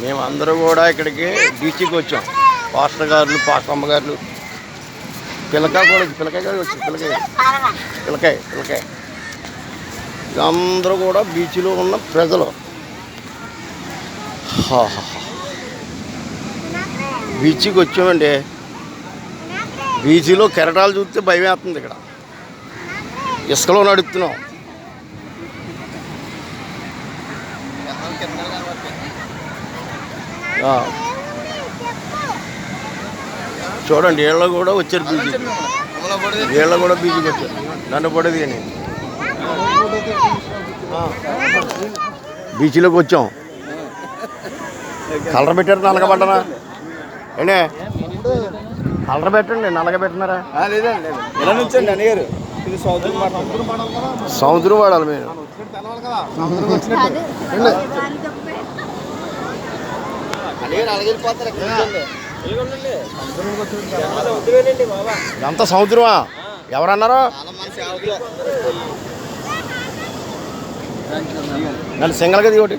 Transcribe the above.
మేమందరూ కూడా ఇక్కడికి బీచ్కి వచ్చాం. పాస్టర్ గారు, పాస్టర్ అమ్మగారు, పిల్లకాయ కూడా పిల్లకాయ గారు వచ్చి పిల్లకాయ అందరూ కూడా బీచ్లో ఉన్న ప్రజలు. బీచ్కి వచ్చామండి. బీచ్లో కెరటాలు చూస్తే భయం వేస్తుంది. ఇక్కడ ఇసుకలో నడుస్తున్నాం. చూడండి వీళ్ళు కూడా వచ్చారు బీచ్కి. వీళ్ళు కూడా బీచ్కి వచ్చారు. నన్ను పడేది అని బీచ్లోకి వచ్చాం. కలర్ పెట్టారు నలగబడ్డనా ఏంటే? కలర్ పెట్టండి, నలగబెట్టినారా? లేదండి, ఇలా నుంచండి అన్నగారు. ఇది సముద్రం వాడాలి మీరు. ఇదంతా సముద్రమా? ఎవరన్నారో నన్ను సింగల్గా దిగోటి.